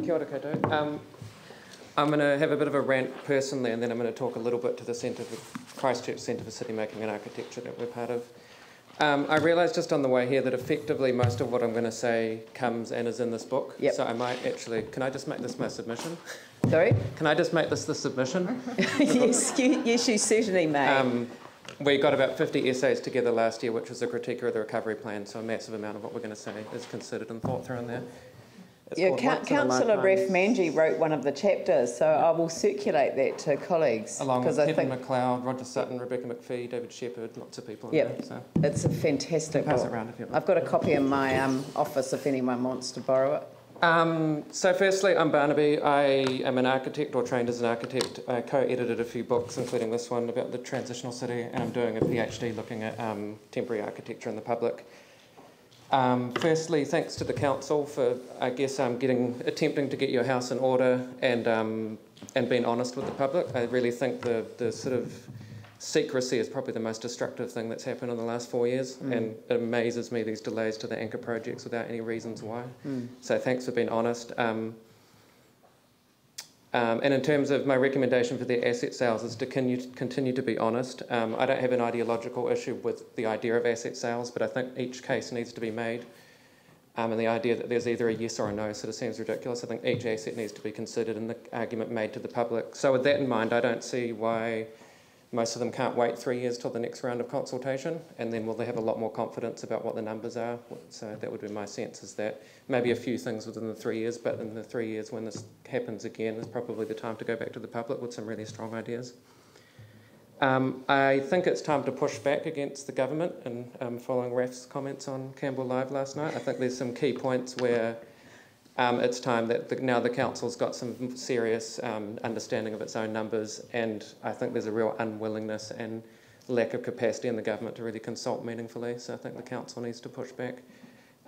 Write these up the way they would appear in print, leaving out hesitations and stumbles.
Kia ora koutou. I'm going to have a bit of a rant personally, and then I'm going to talk a little bit to the Christchurch Centre for City Making and Architecture that we're part of. I realised just on the way here that effectively most of what I'm going to say comes and is in this book. Yep. So I might actually, can I just make this my submission? Sorry? Can I just make this the submission? Yes, you certainly may. We got about 50 essays together last year, which was a critique of the recovery plan, so a massive amount of what we're going to say is considered and thought through in there. Yeah, Councillor Ref Manji wrote one of the chapters, so I will circulate that to colleagues. Along with Kevin McLeod, Roger Sutton, Rebecca McPhee, David Shepherd, lots of people in there. So. It's a fantastic book. Pass it around if you like. I've got a copy in my office if anyone wants to borrow it. So firstly, I'm Barnaby. I am an architect, or trained as an architect. I co-edited a few books, including this one about the transitional city, and I'm doing a PhD looking at temporary architecture in the public. Firstly, thanks to the council for, I guess, attempting to get your house in order and being honest with the public. I really think the sort of secrecy is probably the most destructive thing that's happened in the last 4 years, and it amazes me these delays to the anchor projects without any reasons why. So thanks for being honest. And in terms of my recommendation for the asset sales is to continue to be honest. I don't have an ideological issue with the idea of asset sales, but I think each case needs to be made. And the idea that there's either a yes or a no sort of seems ridiculous. I think each asset needs to be considered and the argument made to the public. So with that in mind, I don't see why most of them can't wait 3 years till the next round of consultation, and then will they have a lot more confidence about what the numbers are. So that would be my sense, is that maybe a few things within the 3 years, but in the 3 years when this happens again is probably the time to go back to the public with some really strong ideas. I think it's time to push back against the government, and following Raf's comments on Campbell Live last night, I think there's some key points where it's time that now the council's got some serious understanding of its own numbers, and I think there's a real unwillingness and lack of capacity in the government to really consult meaningfully. So I think the council needs to push back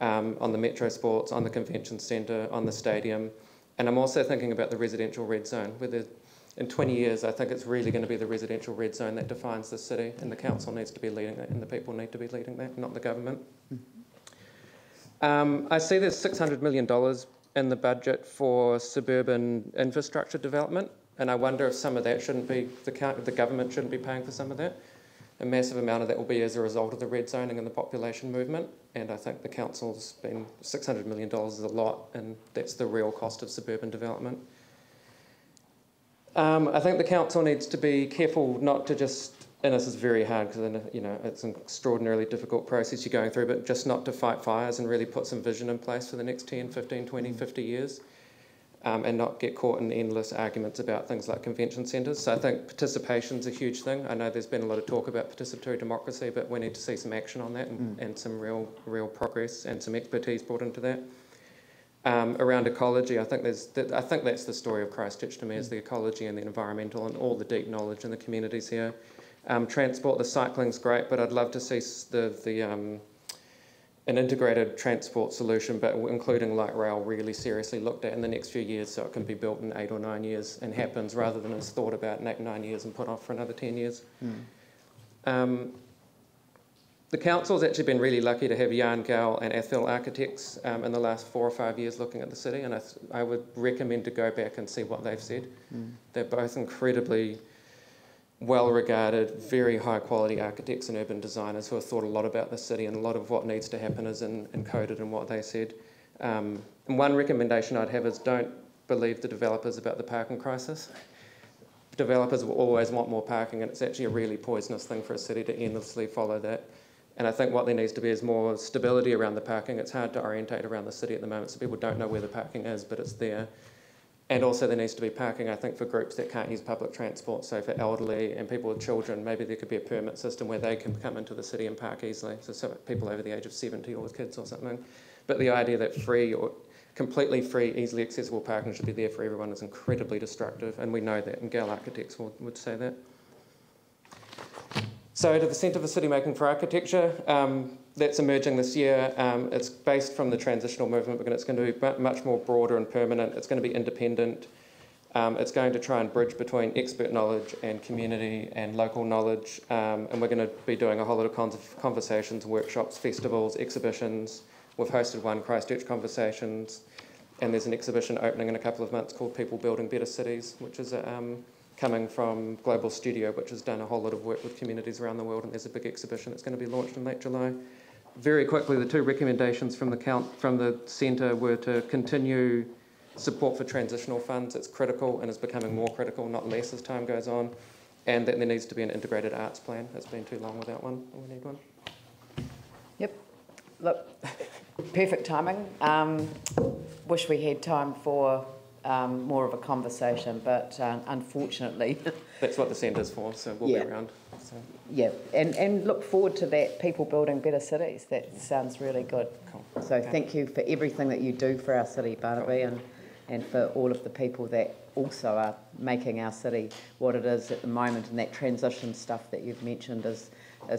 on the metro sports, on the convention centre, on the stadium. And I'm also thinking about the residential red zone, where in 20 years I think it's really going to be the residential red zone that defines the city, and the council needs to be leading that, and the people need to be leading that, not the government. I see there's $600 million in the budget for suburban infrastructure development, and I wonder if some of that shouldn't be, the government shouldn't be paying for some of that. A massive amount of that will be as a result of the red zoning and the population movement, and I think the council's been, $600 million is a lot, and that's the real cost of suburban development. I think the council needs to be careful not to just, and this is very hard because it's an extraordinarily difficult process you're going through, but just not to fight fires and really put some vision in place for the next 10, 15, 20, 50 years, and not get caught in endless arguments about things like convention centres. So I think participation's a huge thing. I know there's been a lot of talk about participatory democracy, but we need to see some action on that and some real progress and some expertise brought into that. Around ecology, I think that's the story of Christchurch to me, is the ecology and the environmental and all the deep knowledge in the communities here. Transport, the cycling's great, but I'd love to see an integrated transport solution, but including light rail, really seriously looked at in the next few years, so it can be built in 8 or 9 years and happens, rather than is thought about in 8 or 9 years and put off for another 10 years. The council's actually been really lucky to have Jan Gale and Athel architects in the last 4 or 5 years looking at the city, and I would recommend to go back and see what they've said. They're both incredibly well-regarded, very high-quality architects and urban designers who have thought a lot about the city, and a lot of what needs to happen is encoded in what they said. And one recommendation I'd have is don't believe the developers about the parking crisis. Developers will always want more parking, and it's actually a really poisonous thing for a city to endlessly follow that. And I think what there needs to be is more stability around the parking. It's hard to orientate around the city at the moment, so people don't know where the parking is, but it's there. And also there needs to be parking, I think, for groups that can't use public transport. So for elderly and people with children, maybe there could be a permit system where they can come into the city and park easily. So people over the age of 70 or with kids or something. But the idea that free or completely free, easily accessible parking should be there for everyone is incredibly destructive. And we know that, and Gale Architects would say that. So to the Centre for City Making for Architecture, that's emerging this year. It's based from the transitional movement, but it's going to be much more broader and permanent. It's going to be independent. It's going to try and bridge between expert knowledge and community and local knowledge. And we're going to be doing a whole lot of conversations, workshops, festivals, exhibitions, We've hosted one, Christchurch Conversations, and there's an exhibition opening in a couple of months called People Building Better Cities, which is coming from Global Studio, which has done a whole lot of work with communities around the world, and there's a big exhibition that's going to be launched in late July. Very quickly, the two recommendations from the centre were to continue support for transitional funds. It's critical and is becoming more critical, not less, as time goes on, and that there needs to be an integrated arts plan. It's been too long without one. We need one. Yep. Look, perfect timing. Wish we had time for more of a conversation, but unfortunately... That's what the centre's for, so we'll be around. So. Yeah, and look forward to that, People Building Better Cities. That sounds really good. Cool. So thank you for everything that you do for our city, Barnaby, and for all of the people that also are making our city what it is at the moment, and that transition stuff that you've mentioned is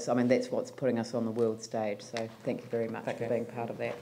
I mean, that's what's putting us on the world stage. So thank you very much for being part of that.